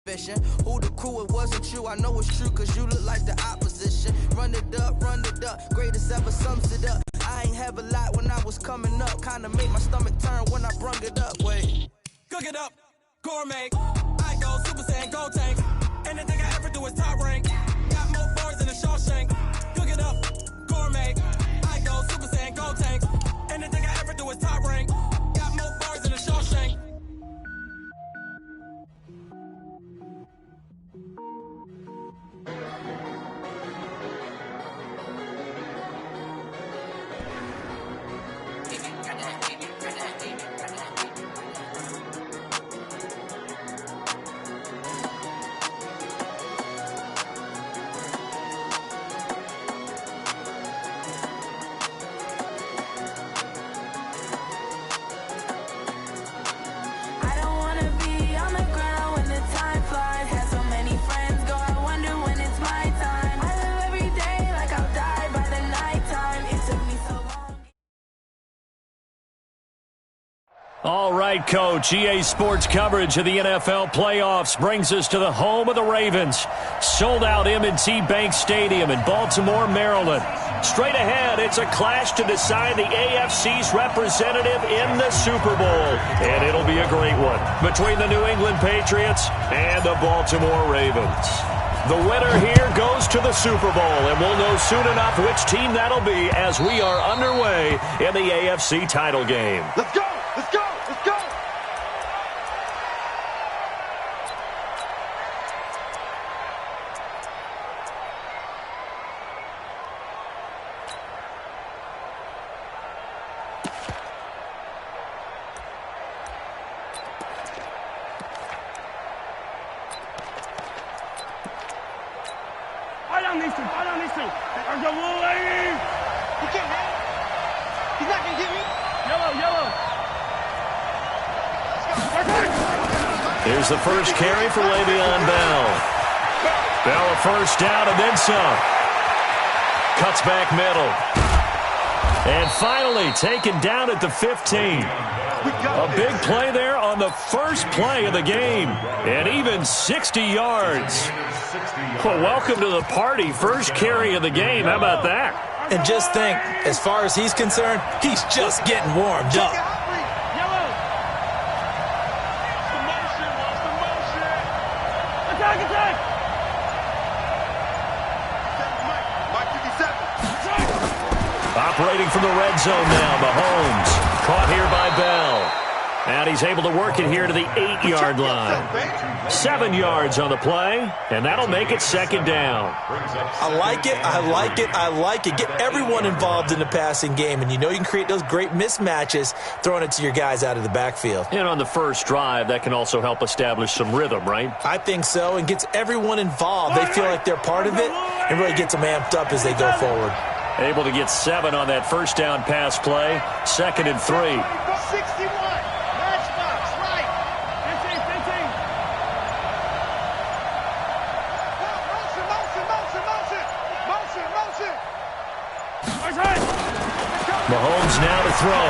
Who the crew, it wasn't you. I know it's true, cause you look like the opposition. Run it up, greatest ever sums it up. I ain't have a lot when I was coming up. Kinda made my stomach turn when I brung it up. Wait. Cook it up, gourmet. I go Super Saiyan, gold tank. Anything I ever do is top rank. Got more bars than a Shawshank. Cook it up, gourmet. I go Super Saiyan, gold tank. Anything I ever do is top rank. Got more bars than a Shawshank. All right, Coach. EA Sports coverage of the NFL playoffs brings us to the home of the Ravens. Sold-out M&T Bank Stadium in Baltimore, Maryland. Straight ahead, it's a clash to decide the AFC's representative in the Super Bowl. And it'll be a great one between the New England Patriots and the Baltimore Ravens. The winner here goes to the Super Bowl, and we'll know soon enough which team that'll be as we are underway in the AFC title game. Let's go! Let's go! Let's go! Right on these two. Right on these two. There's a little lady. He can't hit. He's not going to get me. Yellow. Here's the first carry for Le'Veon Bell. Bell a first down and then some. Cuts back middle. And finally taken down at the 15. A big play there on the first play of the game. And even 60 yards. Well, welcome to the party. First carry of the game. How about that? And just think, as far as he's concerned, he's just getting warmed up. Operating from the red zone now, Mahomes. Caught here by Bell. And he's able to work it here to the 8-yard line. 7 yards on the play, and that'll make it second down. I like it. Get everyone involved in the passing game, and you know you can create those great mismatches throwing it to your guys out of the backfield. And on the first drive, that can also help establish some rhythm, right? I think so, and gets everyone involved. They feel like they're part of it, and really gets them amped up as they go forward. Able to get 7 on that first down pass play. 2nd and 3. 61. Matchbox, right. 15. Motion. Mahomes now to throw.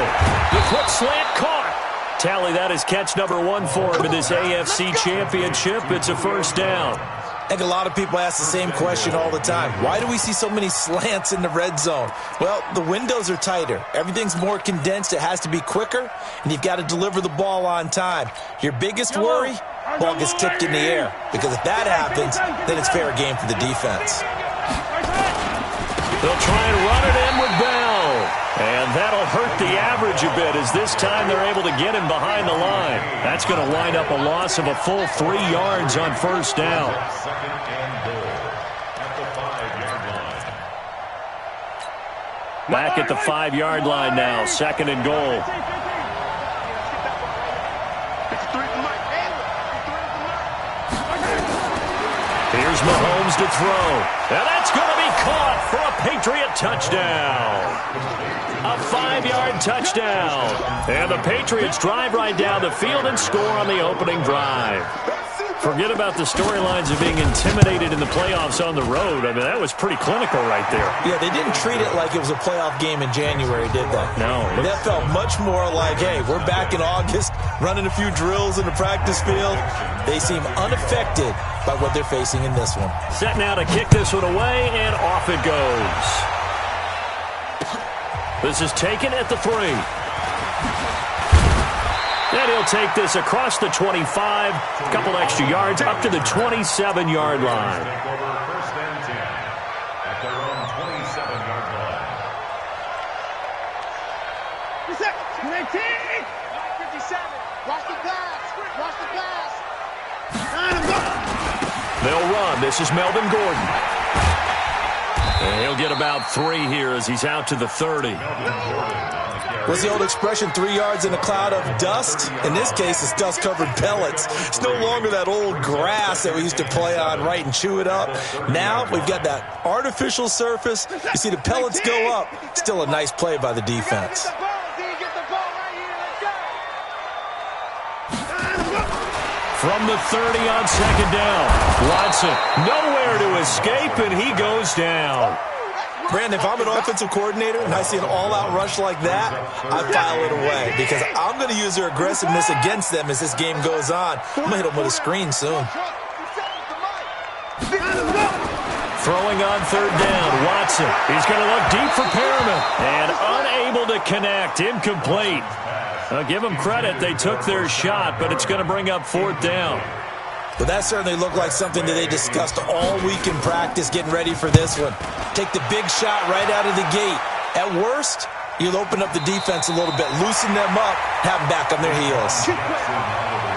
The quick slant caught. Tally that is catch number 1 for him in this AFC Championship. It's a first down. I think a lot of people ask the same question all the time. Why do we see so many slants in the red zone? Well, the windows are tighter. Everything's more condensed. It has to be quicker, and you've got to deliver the ball on time. Your biggest worry, ball gets tipped in the air, because if that happens, then it's fair game for the defense. They'll try and run it in with Bell. And that'll hurt the average a bit as this time they're able to get him behind the line. That's going to wind up a loss of a full 3 yards on first down. Back at the 5-yard line now, 2nd and goal. Here's Mahomes to throw. And that's going to be caught for a Patriot touchdown. A 5-yard touchdown. And the Patriots drive right down the field and score on the opening drive. Forget about the storylines of being intimidated in the playoffs on the road. I mean, that was pretty clinical right there. Yeah, they didn't treat it like it was a playoff game in January, did they? No. That felt much more like, hey, we're back in August, running a few drills in the practice field. They seem unaffected by what they're facing in this one. Set now to kick this one away, and off it goes. This is taken at the 3. And he'll take this across the 25, a couple extra yards up to the 27-yard line. First and 10 at their own 27-yard line. 57. Watch the pass. Watch the pass. They'll run. This is Melvin Gordon. And he'll get about 3 here as he's out to the 30. What's the old expression, 3 yards in a cloud of dust? In this case, it's dust-covered pellets. It's no longer that old grass that we used to play on, right, and chew it up. Now we've got that artificial surface. You see the pellets go up. Still a nice play by the defense. From the 30 on second down. Watson, nowhere to escape, and he goes down. Brandon, if I'm an offensive coordinator and I see an all-out rush like that, I file it away because I'm going to use their aggressiveness against them as this game goes on. I'm going to hit them with a screen soon. Throwing on third down, Watson. He's going to look deep for Perriman and unable to connect. Incomplete. I'll give them credit. They took their shot, but it's going to bring up fourth down. But that certainly looked like something that they discussed all week in practice getting ready for this one. Take the big shot right out of the gate. At worst, you'll open up the defense a little bit, loosen them up, have them back on their heels.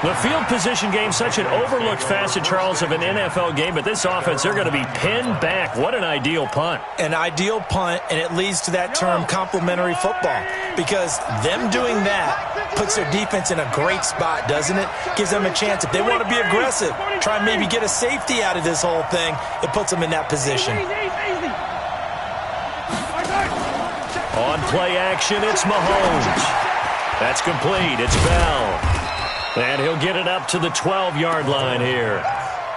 The field position game, such an overlooked facet, Charles, of an NFL game, but this offense, they're going to be pinned back. What an ideal punt. An ideal punt, and it leads to that term complementary football, because them doing that puts their defense in a great spot, doesn't it? Gives them a chance. If they want to be aggressive, try and maybe get a safety out of this whole thing, it puts them in that position. On play action, it's Mahomes. That's complete. It's Bell. And he'll get it up to the 12-yard line here.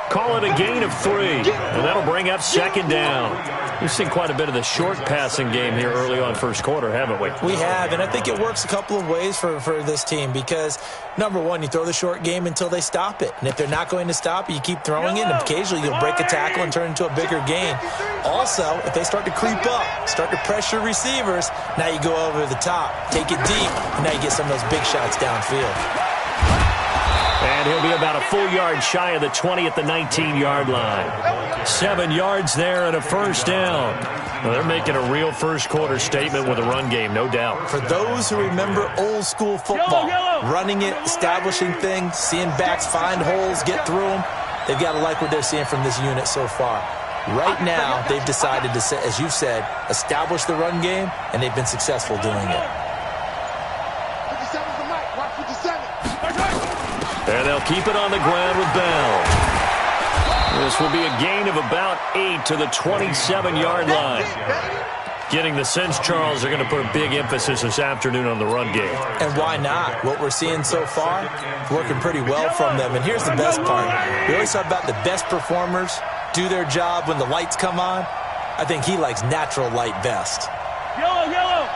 Call it a gain of 3, and that'll bring up second down. We've seen quite a bit of the short passing game here early on first quarter, haven't we? We have, and I think it works a couple of ways for this team because, number one, you throw the short game until they stop it. And if they're not going to stop it, you keep throwing it, and occasionally you'll break a tackle and turn it into a bigger gain. Also, if they start to creep up, start to pressure receivers, now you go over the top, take it deep, and now you get some of those big shots downfield. And he'll be about a full yard shy of the 20 at the 19-yard line. 7 yards there and a first down. Well, they're making a real first-quarter statement with a run game, no doubt. For those who remember old-school football, running it, establishing things, seeing backs find holes, get through them, they've got to like what they're seeing from this unit so far. Right now, they've decided to, as you've said, establish the run game, and they've been successful doing it. And they'll keep it on the ground with Bell. This will be a gain of about 8 to the 27-yard line. Getting the sense, Charles, they're going to put a big emphasis this afternoon on the run game. And why not? What we're seeing so far, working pretty well from them. And here's the best part. We always talk about the best performers do their job when the lights come on. I think he likes natural light best. Yellow.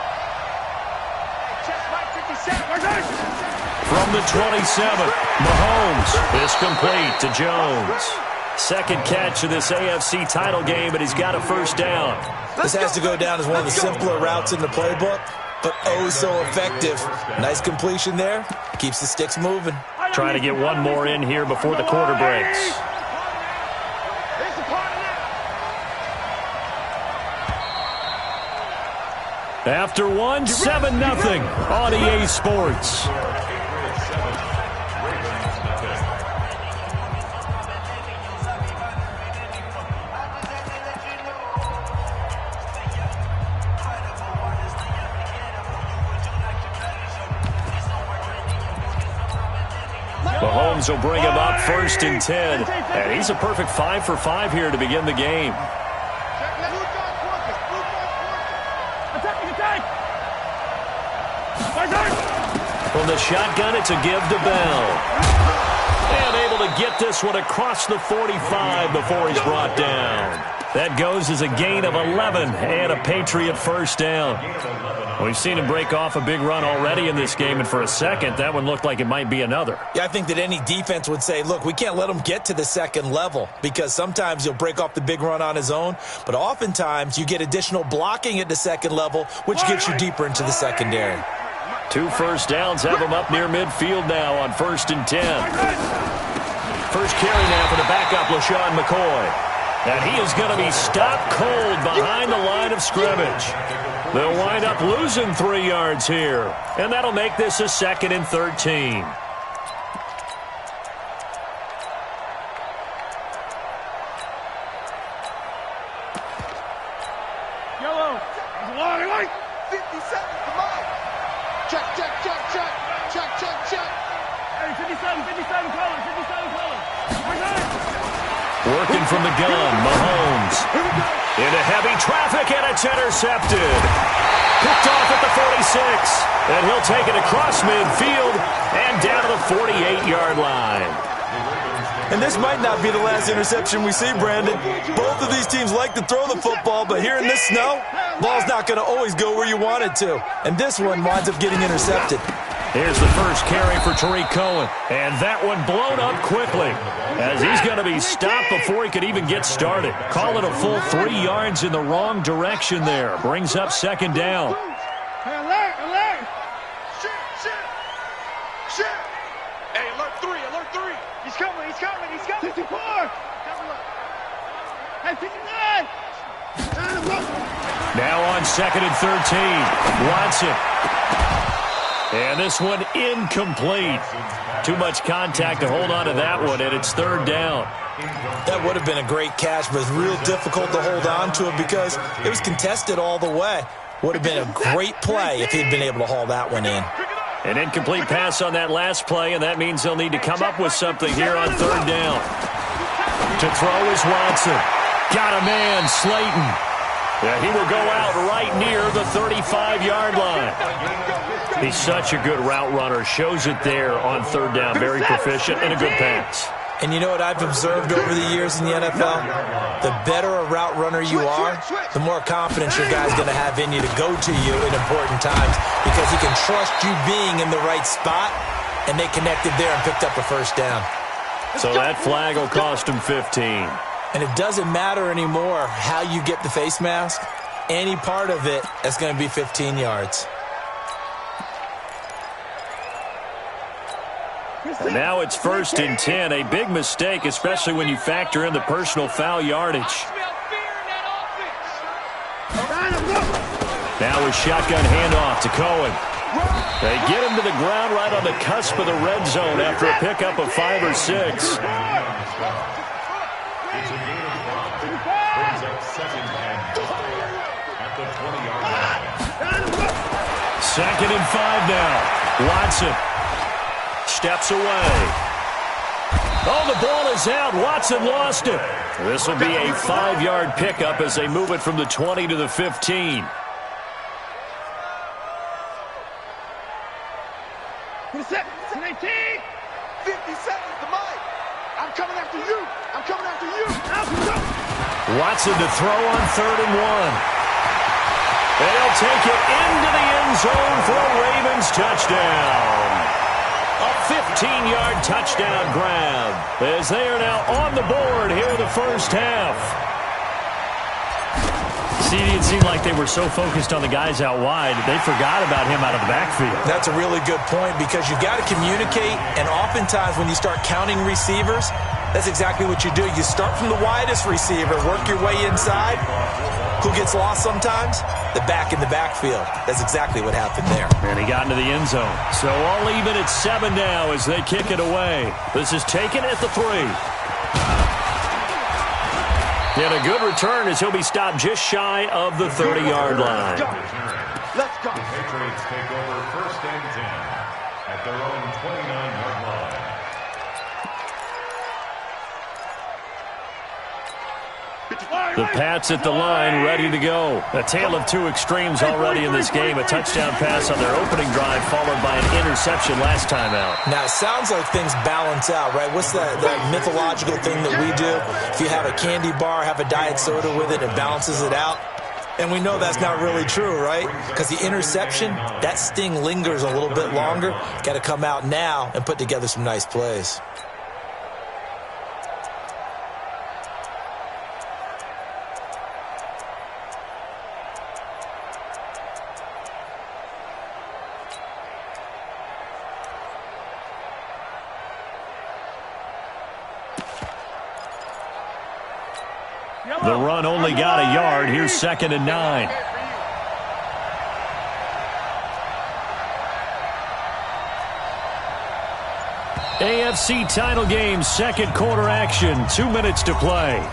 From the 27, Mahomes is complete to Jones. Second catch of this AFC title game, but he's got a first down. This has to go down as one of the simpler routes in the playbook, but oh so effective. Nice completion there. Keeps the sticks moving. Trying to get one more in here before the quarter breaks. After one, 7-0 on EA Sports. Mahomes will bring him up 1st and 10. And he's a perfect 5 for 5 here to begin the game. From the shotgun, it's a give to Bell. And able to get this one across the 45 before he's brought down. That goes as a gain of 11 and a Patriot first down. We've seen him break off a big run already in this game, and for a second, that one looked like it might be another. Yeah, I think that any defense would say, look, we can't let him get to the second level because sometimes he'll break off the big run on his own, but oftentimes you get additional blocking at the second level, which gets you deeper into the secondary. 2 first downs have him up near midfield now on 1st and 10. First carry now for the backup, LaShawn McCoy. And he is going to be stopped cold behind the line of scrimmage. They'll wind up losing 3 yards here. And that'll make this a 2nd and 13. Yellow. Long way. 50 seconds to mine. Check, check, check, check. Check, check, check. Hey, 57 colors, 57 colors. Working from the gun, Mahomes. Into heavy traffic, and it's intercepted. Picked off at the 46. And he'll take it across midfield and down to the 48-yard line. And this might not be the last interception we see, Brandon. Both of these teams like to throw the football, but here in this snow, ball's not going to always go where you want it to. And this one winds up getting intercepted. Here's the first carry for Tariq Cohen. And that one blown up quickly as he's going to be stopped before he could even get started. Call it a full 3 yards in the wrong direction there. Brings up 2nd down. Alert, alert. Shit. Hey, alert 3. He's coming. 54. Hey, 59. Now on 2nd and 13. Watson. And this one incomplete. Too much contact to hold on to that one, and it's 3rd down. That would have been a great catch, but it's real difficult to hold on to it because it was contested all the way. Would have been a great play if he'd been able to haul that one in. An incomplete pass on that last play, and that means they'll need to come up with something here on 3rd down. To throw is Watson. Got a man, Slayton. Yeah, he will go out right near the 35-yard line. He's such a good route runner. Shows it there on 3rd down. Very proficient and a good pass. And you know what I've observed over the years in the NFL? The better a route runner you are, the more confidence your guy's going to have in you to go to you in important times because he can trust you being in the right spot, and they connected there and picked up a first down. So that flag will cost him 15. And it doesn't matter anymore how you get the face mask. Any part of it is going to be 15 yards. And now it's 1st and 10. A big mistake, especially when you factor in the personal foul yardage. Now a shotgun handoff to Cohen. They get him to the ground right on the cusp of the red zone after a pickup of 5 or 6. It's a gain of 5. Brings up 2nd and 5 at the 20-yard line. 2nd and 5 now. Watson steps away. Oh, the ball is out. Watson lost it. This will be a 5-yard pickup as they move it from the 20 to the 15. What's that? 19. 50 seconds to mine. I'm coming after you. Watson to throw on 3rd and 1. They'll take it into the end zone for a Ravens touchdown. A 15-yard touchdown grab as they are now on the board here in the first half. See, it seemed like they were so focused on the guys out wide, they forgot about him out of the backfield. That's a really good point because you've got to communicate, and oftentimes when you start counting receivers, that's exactly what you do. You start from the widest receiver, work your way inside. Who gets lost sometimes? The back in the backfield. That's exactly what happened there. And he got into the end zone. So all even at 7 now as they kick it away. This is taken at the 3. And a good return as he'll be stopped just shy of the 30-yard line. Let's go. The Patriots take over 1st and 10 at their own 29-yard line. 50 The Pats at the line, ready to go. A tale of two extremes already in this game. A touchdown pass on their opening drive, followed by an interception last time out. Now, it sounds like things balance out, right? What's that mythological thing that we do? If you have a candy bar, have a diet soda with it, it balances it out. And we know that's not really true, right? Because the interception, that sting lingers a little bit longer. Got to come out now and put together some nice plays. The run only got a yard. Here's 2nd and 9. AFC title game, second quarter action. 2 minutes to play.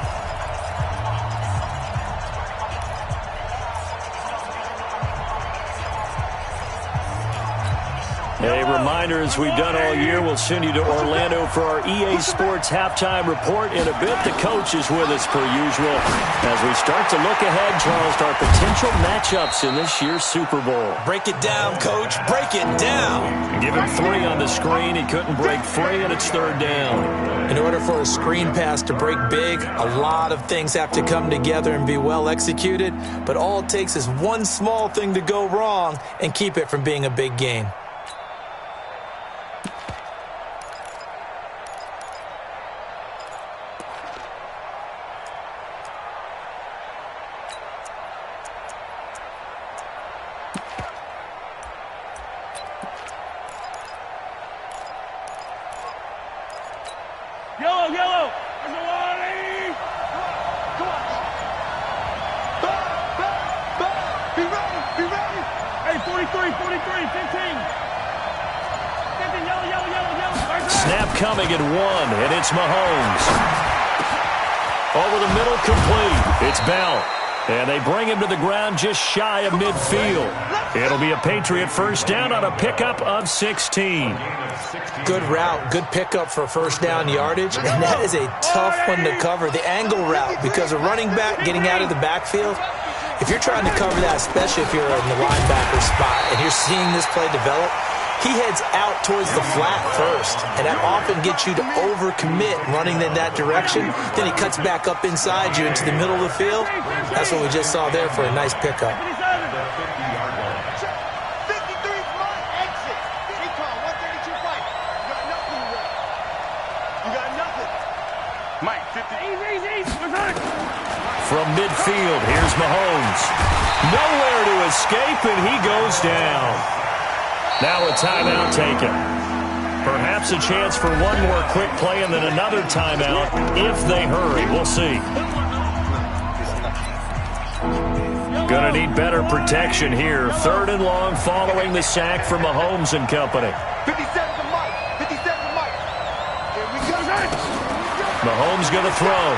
A reminder, as we've done all year, we'll send you to Orlando for our EA Sports halftime report. In a bit, the coach is with us per usual as we start to look ahead, Charles, to our potential matchups in this year's Super Bowl. Break it down, Coach. Break it down. Give him 3 on the screen. He couldn't break free, and it's 3rd down. In order for a screen pass to break big, a lot of things have to come together and be well executed. But all it takes is one small thing to go wrong and keep it from being a big game. Yellow. Be ready. Hey, 43, 15. Yellow. Snap coming at 1, and it's Mahomes. Over the middle, complete. It's Bell. And they bring him to the ground just shy of midfield. It'll be a Patriot first down on a pickup of 16. Good route, good pickup for first down yardage, and that is a tough one to cover, the angle route, because a running back getting out of the backfield, if you're trying to cover that, especially if you're in the linebacker spot and you're seeing this play develop, he heads out towards the flat first, and that often gets you to overcommit running in that direction. Then he cuts back up inside you into the middle of the field. That's what we just saw there for a nice pickup. From midfield, here's Mahomes. Nowhere to escape, and he goes down. Now a timeout taken. Perhaps a chance for one more quick play and then another timeout if they hurry. We'll see. Gonna need better protection here. 3rd and long following the sack from Mahomes and company. 57 to Mike. Here we go. Mahomes gonna throw.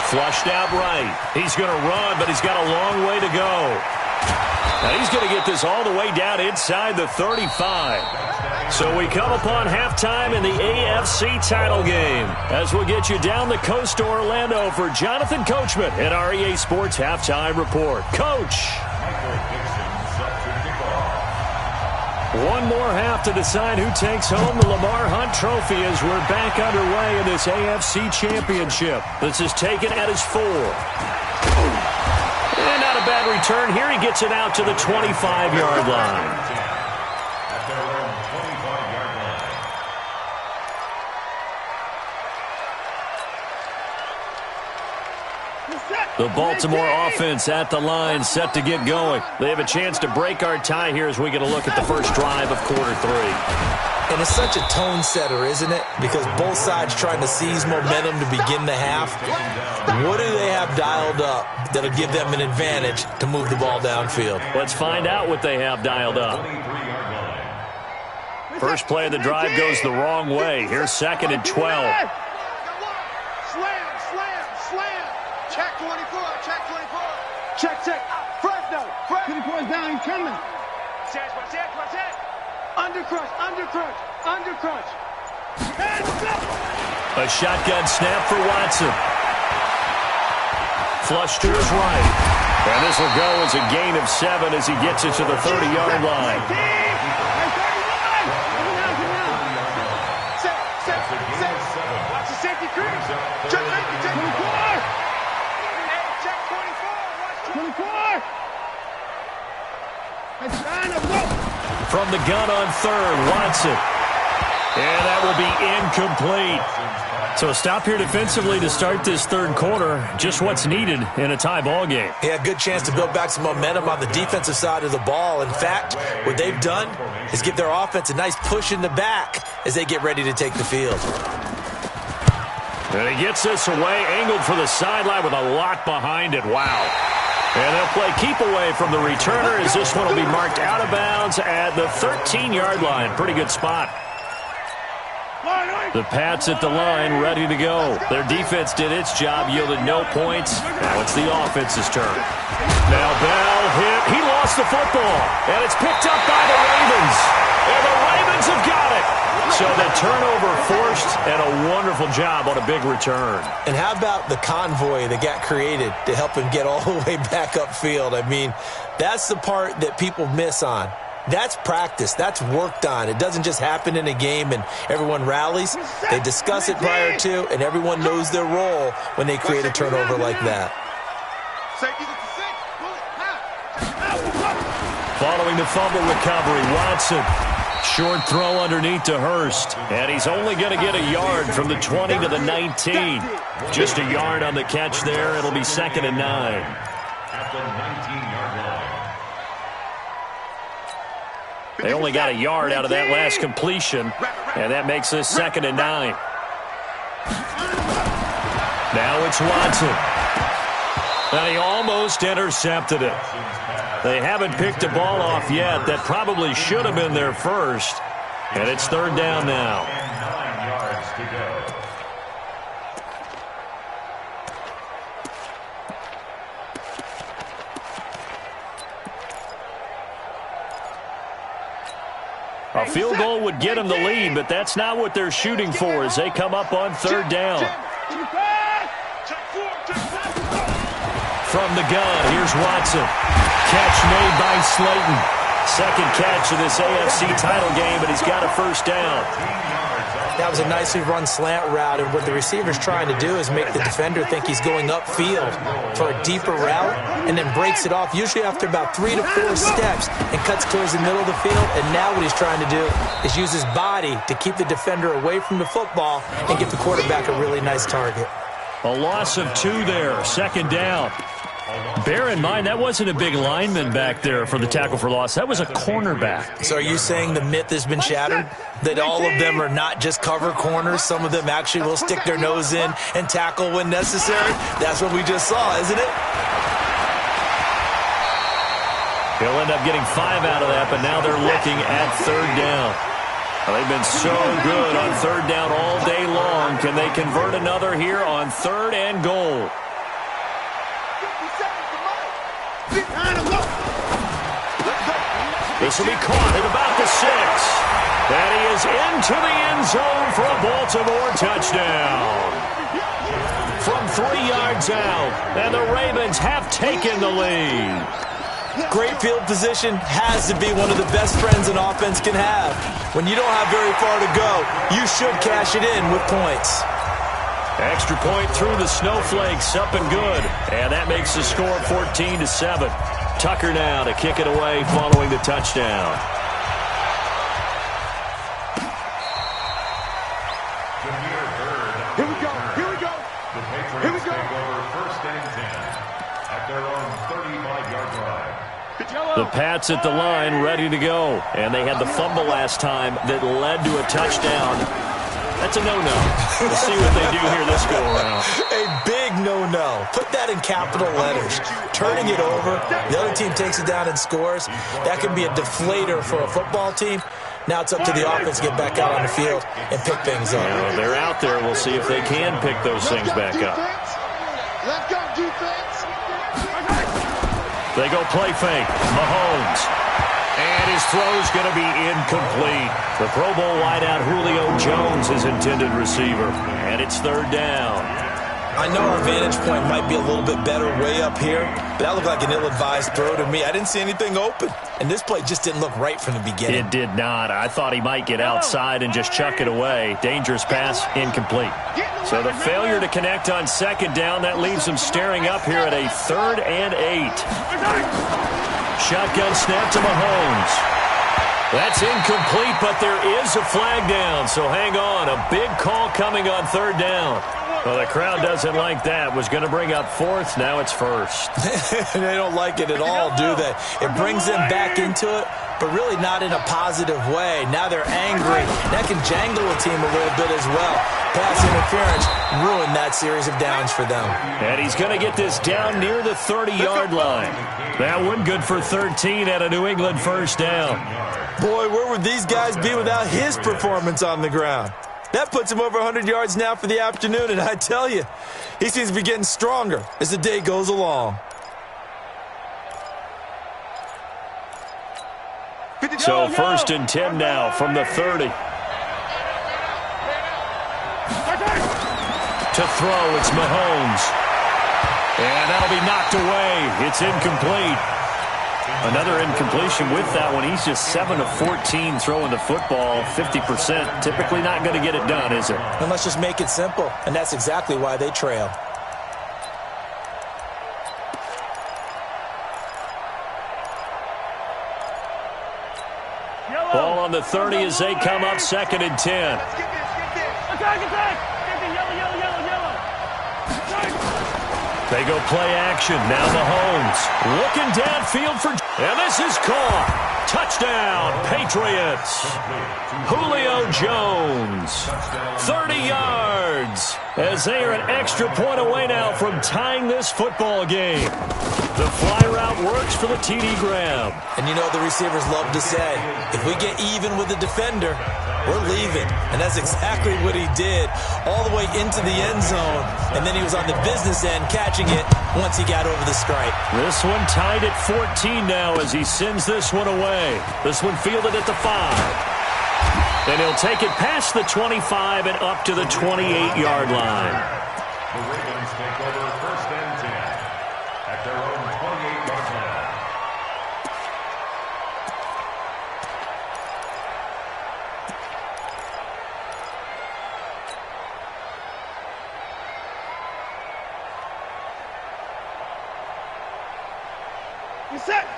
Flushed out right. He's going to run, but he's got a long way to go. Now he's going to get this all the way down inside the 35. So we come upon halftime in the AFC title game as we'll get you down the coast to Orlando for Jonathan Coachman in our EA Sports halftime report. Coach. One more half to decide who takes home the Lamar Hunt Trophy as we're back underway in this AFC Championship. This is taken at his 4. And not a bad return here. He gets it out to the 25-yard line. The Baltimore offense at the line, set to get going. They have a chance to break our tie here as we get a look at the first drive of quarter 3. And it's such a tone setter, isn't it? Because both sides trying to seize momentum to begin the half. What do they have dialed up that'll give them an advantage to move the ball downfield? Let's find out what they have dialed up. First play of the drive goes the wrong way. Here's 2nd and 12. Slam. Check 24. Check. Fresno. 24 down, he's coming. Undercrush. A shotgun snap for Watson. Flush to his right. And this will go as a gain of 7 as he gets it to the 30-yard line. Watch the safety crease. Check 24. Check 24. From the gun on third, Watson. And that will be incomplete. So a stop here defensively to start this third quarter. Just what's needed in a tie ball game. Yeah, good chance to build back some momentum on the defensive side of the ball. In fact, what they've done is give their offense a nice push in the back as they get ready to take the field. And he gets this away, angled for the sideline with a lot behind it. Wow. And they'll play keep away from the returner as this one will be marked out of bounds at the 13-yard line. Pretty good spot. The Pats at the line, ready to go. Their defense did its job, yielded no points. Now it's the offense's turn. Now Bell hit. He lost the football, and it's picked up by the Ravens. And the Ravens have got it. So the turnover forced, and a wonderful job on a big return. And how about the convoy that got created to help him get all the way back upfield? I mean, that's the part that people miss on. That's practice. That's worked on. It doesn't just happen in a game and everyone rallies. They discuss it prior to, and everyone knows their role when they create a turnover like that. Following the fumble recovery, Watson. Short throw underneath to Hurst. And he's only going to get a yard from the 20 to the 19. Just a yard on the catch there. It'll be 2nd and 9. At the 19-yard line. They only got a yard out of that last completion, and that makes this 2nd and 9. Now it's Watson. And he almost intercepted it. They haven't picked a ball off yet. That probably should have been their first. And it's 3rd down now. And 9 yards to go. A field goal would get them the lead, but that's not what they're shooting for as they come up on 3rd down. From the gun, here's Watson. Catch made by Slayton. Second catch of this AFC title game, and he's got a 1st down. That was a nicely run slant route, and what the receiver's trying to do is make the defender think he's going upfield for a deeper route and then breaks it off, usually after about 3 to 4 steps, and cuts towards the middle of the field. And now what he's trying to do is use his body to keep the defender away from the football and give the quarterback a really nice target. A loss of 2 there, 2nd down. Bear in mind, that wasn't a big lineman back there for the tackle for loss. That was a cornerback. So are you saying the myth has been shattered? That all of them are not just cover corners? Some of them actually will stick their nose in and tackle when necessary? That's what we just saw, isn't it? He'll end up getting 5 out of that, but now they're looking at 3rd down. Well, they've been so good on 3rd down all day long. Can they convert another here on 3rd and goal? This will be caught at about the 6. And he is into the end zone for a Baltimore touchdown. From 3 yards out, and the Ravens have taken the lead. Great field position has to be one of the best friends an offense can have. When you don't have very far to go, you should cash it in with points. Extra point through the snowflakes, up and good. And that makes the score 14-7. Tucker now to kick it away following the touchdown. Here we go. The Patriots take over 1st and 10 at their own 35-yard line. The Pats at the line, ready to go. And they had the fumble last time that led to a touchdown. That's a no-no. We'll see what they do here this go-around. A big no-no. Put that in capital letters. Turning it over, the other team takes it down and scores. That can be a deflator for a football team. Now it's up to the offense to get back out on the field and pick things up. Well, they're out there. We'll see if they can pick those things back up. Let's go, defense. They go play fake. Mahomes. And his His throw's going to be incomplete. The Pro Bowl wideout Julio Jones is intended receiver, and it's third down. I know our vantage point might be a little bit better way up here, but that looked like an ill-advised throw to me. I didn't see anything open, and this play just didn't look right from the beginning. It did not. I thought he might get outside and just chuck it away. Dangerous pass, incomplete. So the failure to connect on second down, that leaves him staring up here at a 3rd and 8. Shotgun snap to Mahomes. That's incomplete, but there is a flag down, so hang on. A big call coming on 3rd down. Well, the crowd doesn't like that. Was going to bring up 4th. Now it's 1st. They don't like it at all, do they? It brings them back into it, but really not in a positive way. Now they're angry. That can jangle a team a little bit as well. Pass interference ruined that series of downs for them. And he's going to get this down near the 30-yard line. That one good for 13 at a New England first down. Boy, where would these guys be without his performance on the ground? That puts him over 100 yards now for the afternoon, and I tell you, he seems to be getting stronger as the day goes along. So 1st and 10 now from the 30. To throw, it's Mahomes. And that'll be knocked away. It's incomplete. Another incompletion with that one. He's just 7 of 14 throwing the football, 50%. Typically not going to get it done, is it? And let's just make it simple, and that's exactly why they trail. Ball on the 30 as they come up 2nd and 10. They go play action. Now Mahomes looking downfield for... And this is caught. Touchdown, Patriots. Julio Jones. 30 yards. As they are an extra point away now from tying this football game. The fly route works for the TD grab. And you know the receivers love to say, if we get even with the defender, we're leaving. And that's exactly what he did, all the way into the end zone. And then he was on the business end catching it once he got over the stripe. This one tied at 14 now as he sends this one away. This one fielded at the 5. And he'll take it past the 25 and up to the 28-yard line. The Ravens take over 1st and 10 at their own 28-yard line.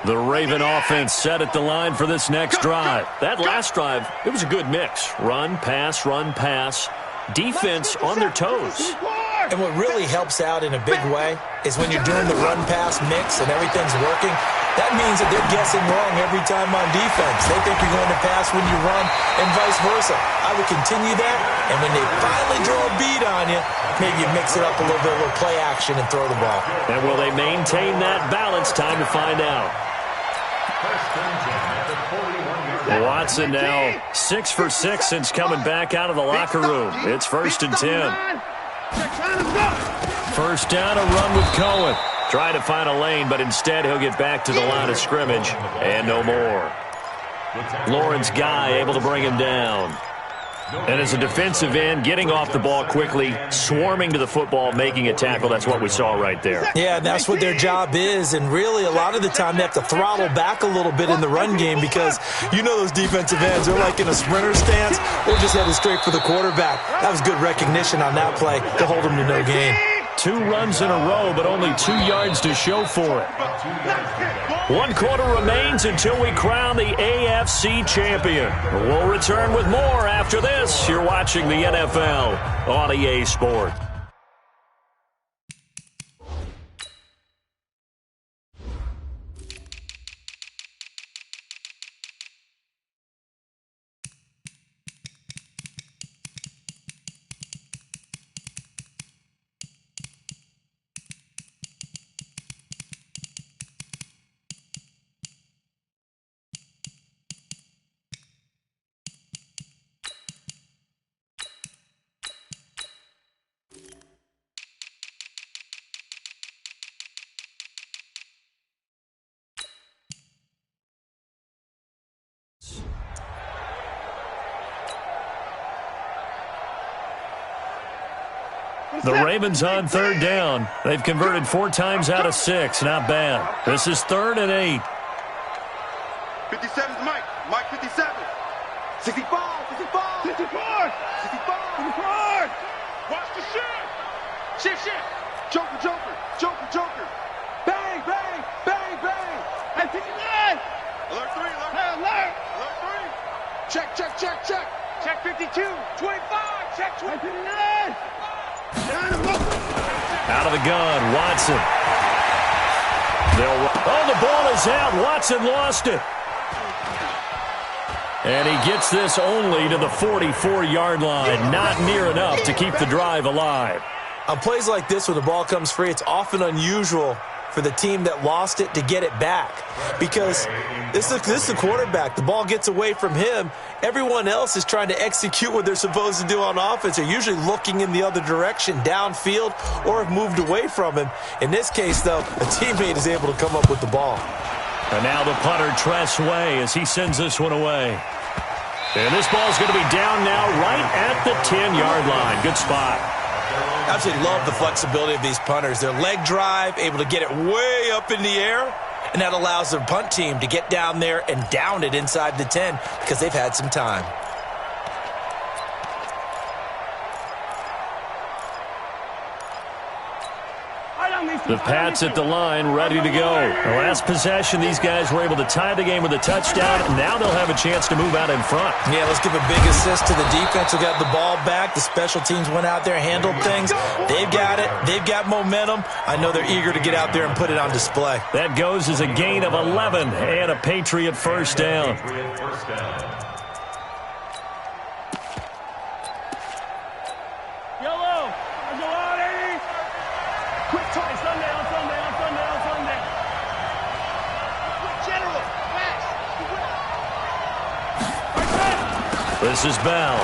The Raven offense set at the line for this next drive. That last drive, it was a good mix. Run, pass, defense on their toes. And what really helps out in a big way is when you're doing the run-pass mix and everything's working, that means that they're guessing wrong every time on defense. They think you're going to pass when you run and vice versa. I would continue that, and when they finally draw a beat on you, maybe you mix it up a little bit, a little play action, and throw the ball. And will they maintain that balance? Time to find out. Watson now 6 for 6 since coming back out of the locker room. It's 1st and 10. First down, a run with Cohen. Trying to find a lane, but instead he'll get back to the line of scrimmage and no more. Lawrence Guy able to bring him down. And as a defensive end, getting off the ball quickly, swarming to the football, making a tackle, that's what we saw right there. Yeah, that's what their job is, and really a lot of the time they have to throttle back a little bit in the run game because you know those defensive ends, they're like in a sprinter stance. They're just headed straight for the quarterback. That was good recognition on that play to hold them to no gain. 2 runs in a row, but only 2 yards to show for it. 1 quarter remains until we crown the AFC champion. We'll return with more after this. You're watching the NFL on EA Sports. The Ravens on third down. They've converted 4 times out of 6. Not bad. This is 3rd and 8. 57's Mike. Mike 57. 65. 65. 64. 65. Watch the shit. Shit. Joker. Bang. Bang. Hey, 59. Alert 3. Alert 3. Check. Check 52. 25. Check 29. Out of the gun, Watson. The ball is out. Watson lost it. And he gets this only to the 44-yard line. Not near enough to keep the drive alive. On plays like this, when the ball comes free, it's often unusual for the team that lost it to get it back. Because this is the quarterback. The ball gets away from him. Everyone else is trying to execute what they're supposed to do on offense. They're usually looking in the other direction, downfield, or have moved away from him. In this case, though, a teammate is able to come up with the ball. And now the punter, Tress Way, as he sends this one away. And this ball's going to be down now right at the 10-yard line. Good spot. I absolutely love the flexibility of these punters. Their leg drive, able to get it way up in the air, and that allows their punt team to get down there and down it inside the 10 because they've had some time. The Pats at the line, ready to go. The last possession, these guys were able to tie the game with a touchdown, and now they'll have a chance to move out in front. Yeah, let's give a big assist to the defense who got the ball back. The special teams went out there, handled things. They've got it. They've got momentum. I know they're eager to get out there and put it on display. That goes as a gain of 11 and a Patriot first down. This is Bell.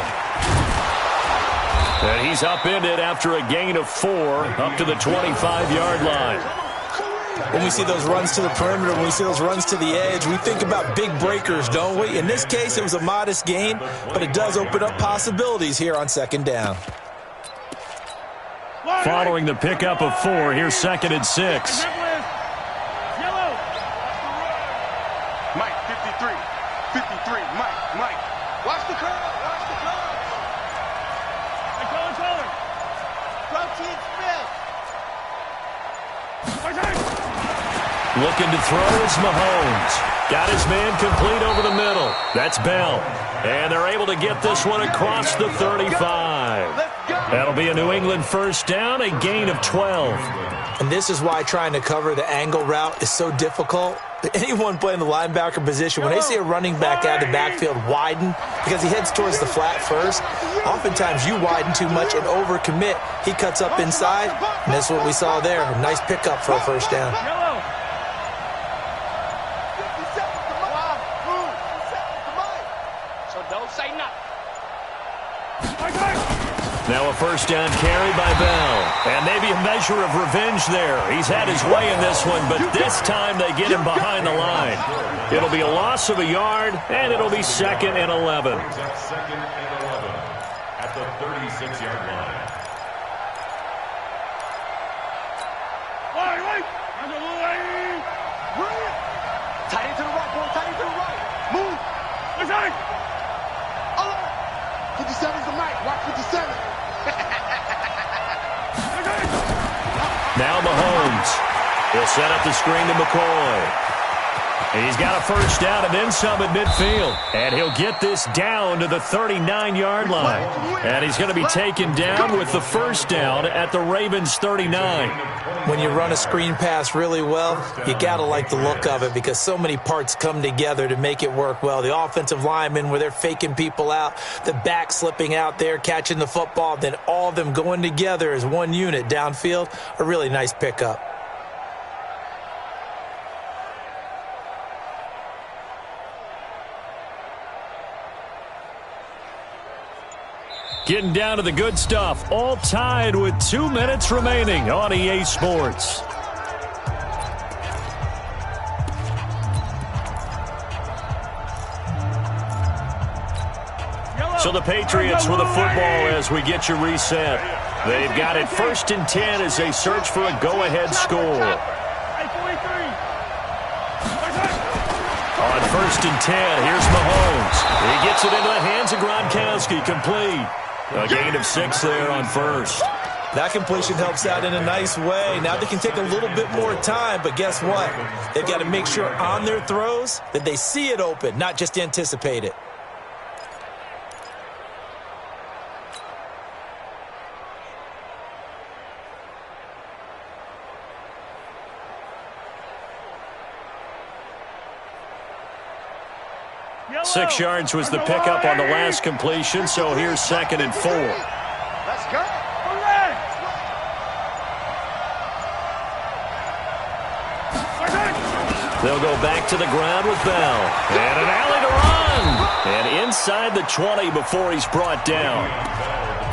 And he's upended after a gain of 4 up to the 25-yard line. When we see those runs to the perimeter, when we see those runs to the edge, we think about big breakers, don't we? In this case, it was a modest gain, but it does open up possibilities here on second down. Following the pickup of 4, here's 2nd and 6. Mike, 53. 53, Mike. Watch the curve. Hey, color. Protein Smith. Looking to throw is Mahomes. Got his man complete over the middle. That's Bell. And they're able to get this one across the 35. That'll be a New England first down, a gain of 12. And this is why trying to cover the angle route is so difficult. Anyone playing the linebacker position, when they see a running back out of the backfield widen, because he heads towards the flat first, oftentimes you widen too much and overcommit. He cuts up inside, and that's what we saw there. A nice pickup for a first down. Now a first down carry by Bell. And maybe a measure of revenge there. He's had his way in this one, but this time they get him behind the line. It'll be a loss of a yard, and it'll be 2nd and 11. 2nd and 11 at the 36-yard line. Tight end to the right, boy. Tight end to the right. Move. 57's the Mike. Watch 57. Now Mahomes. He'll set up the screen to McCoy. He's got a first down and then some at midfield. And he'll get this down to the 39-yard line. And he's going to be taken down with the first down at the Ravens 39. When you run a screen pass really well, you got to like the look of it because so many parts come together to make it work well. The offensive linemen, where they're faking people out, the back slipping out there, catching the football, then all of them going together as one unit downfield, a really nice pickup. Getting down to the good stuff, all tied with 2 minutes remaining on EA Sports. So the Patriots with the football as we get you reset. They've got it 1st and 10 as they search for a go-ahead score. On 1st and 10, here's Mahomes. He gets it into the hands of Gronkowski, complete. A gain of 6 there on 1st. That completion helps out in a nice way. Now they can take a little bit more time, but guess what? They've got to make sure on their throws that they see it open, not just anticipate it. Yellow. 6 yards was the pickup on the last completion, so here's 2nd and 4. Let's go. They'll go back to the ground with Bell. And an alley to run. And inside the 20 before he's brought down.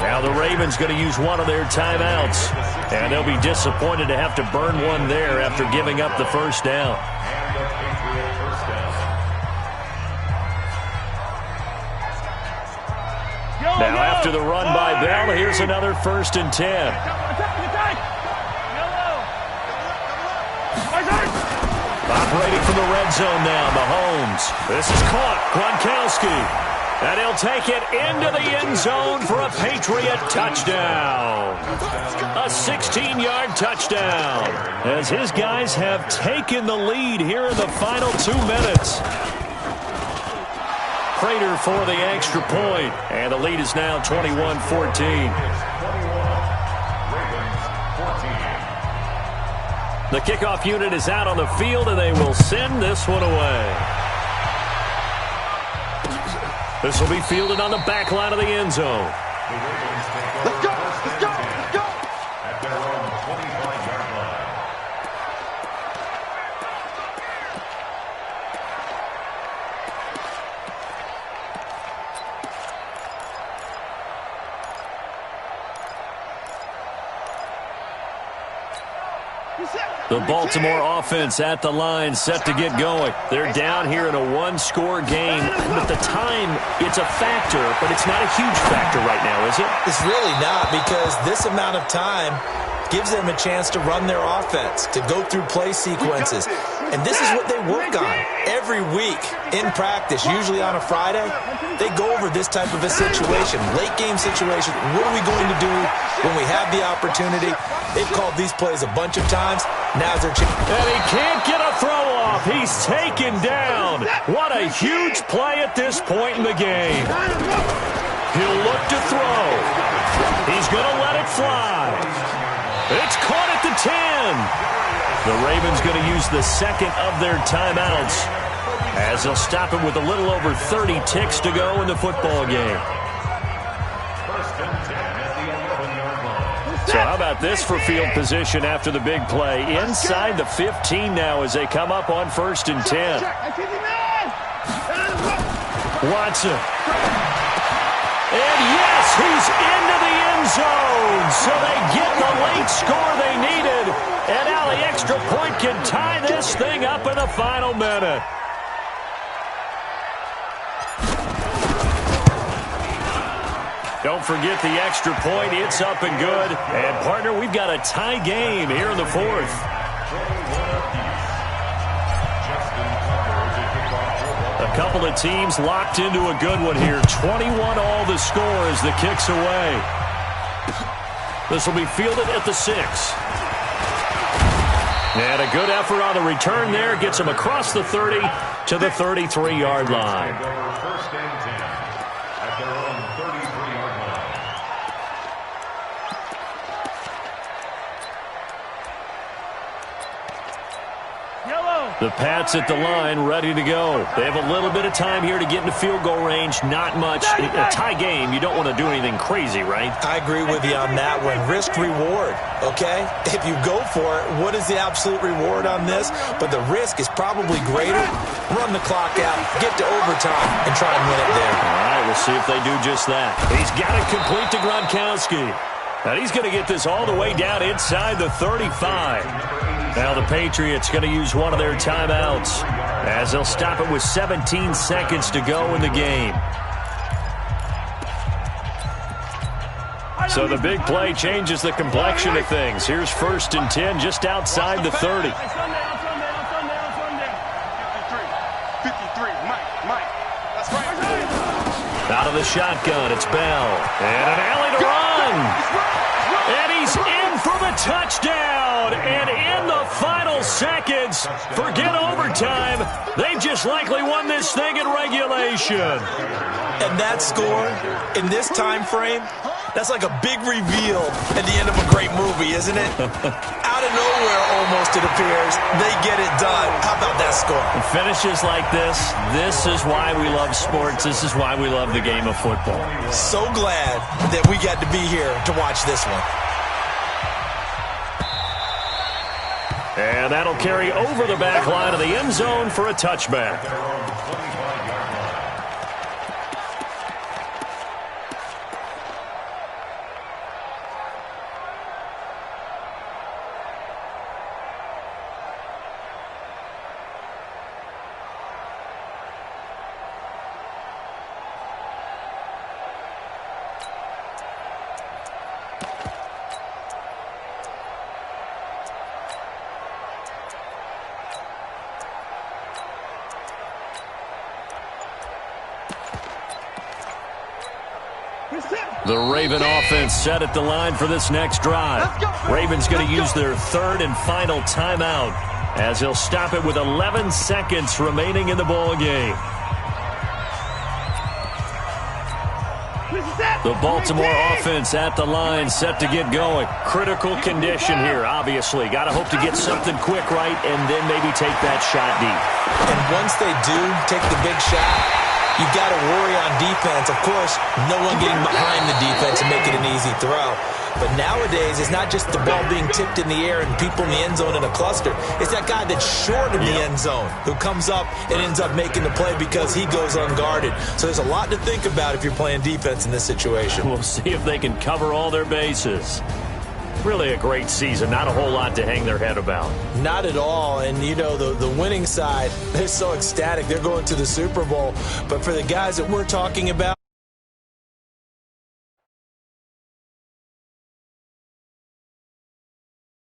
Now the Ravens going to use one of their timeouts. And they'll be disappointed to have to burn one there after giving up the first down. Now after the run by Bell, here's another 1st and 10. Operating from the red zone now, Mahomes. This is caught. Gronkowski. And he'll take it into the end zone for a Patriot touchdown. A 16-yard touchdown. As his guys have taken the lead here in the final 2 minutes. Prater for the extra point. And the lead is now 21-14. The kickoff unit is out on the field, and they will send this one away. This will be fielded on the back line of the end zone. Let's go. Let's go. Let's go. At their own 25-yard line. The Baltimore offense at the line, set to get going. They're down here in a 1-score game. But the time, it's a factor, but it's not a huge factor right now, is it? It's really not, because this amount of time gives them a chance to run their offense, to go through play sequences. And this is what they work on every week in practice, usually on a Friday. They go over this type of a situation, late-game situation. What are we going to do when we have the opportunity? They've called these plays a bunch of times. Now's their chance. And he can't get a throw off. He's taken down. What a huge play at this point in the game. He'll look to throw. He's going to let it fly. It's caught at the 10. The Ravens going to use the second of their timeouts as they'll stop it with a little over 30 ticks to go in the football game. So how about this for field position after the big play? Inside the 15 now as they come up on 1st and 10. Watson. And yes, he's into the end zone. So they get the late score they needed. And now the extra point can tie this thing up in the final minute. Don't forget the extra point. It's up and good. And, partner, we've got a tie game here in the 4th. A couple of teams locked into a good one here. 21 all the score as the kick's away. This will be fielded at the 6. And a good effort on the return there. Gets him across the 30 to the 33-yard line. First and 10 at their own 33-yard line. The Pats at the line, ready to go. They have a little bit of time here to get into field goal range. Not much. A tie game, you don't want to do anything crazy, right? I agree with you on that one. Risk-reward, okay? If you go for it, what is the absolute reward on this? But the risk is probably greater. Run the clock out, get to overtime, and try and win it there. All right, we'll see if they do just that. He's got it complete to Gronkowski. And he's going to get this all the way down inside the 35. Now the Patriots going to use one of their timeouts as they'll stop it with 17 seconds to go in the game. So the big play changes the complexion of things. Here's 1st and 10 just outside the 30. 53, Mike. That's right. Out of the shotgun, it's Bell. And an alley to run. And he's in for the touchdown. And in the final seconds, forget overtime, they've just likely won this thing in regulation. And that score, in this time frame, that's like a big reveal at the end of a great movie, isn't it? Out of nowhere, almost, it appears, they get it done. How about that score? And finishes like this is why we love sports. This is why we love the game of football. So glad that we got to be here to watch this one. And that'll carry over the back line of the end zone for a touchback. The Raven offense set at the line for this next drive. Ravens going to use their 3rd and final timeout as he'll stop it with 11 seconds remaining in the ball game. The Baltimore offense at the line set to get going. Critical condition here, obviously. Got to hope to get something quick right and then maybe take that shot deep. And once they do take the big shot, you've got to worry on defense. Of course, no one getting behind the defense and make it an easy throw. But nowadays, it's not just the ball being tipped in the air and people in the end zone in a cluster. It's that guy that's short of the end zone who comes up and ends up making the play because he goes unguarded. So there's a lot to think about if you're playing defense in this situation. We'll see if they can cover all their bases. Really a great season. Not a whole lot to hang their head about. Not at all. And, you know, the winning side, they're so ecstatic. They're going to the Super Bowl. But for the guys that we're talking about,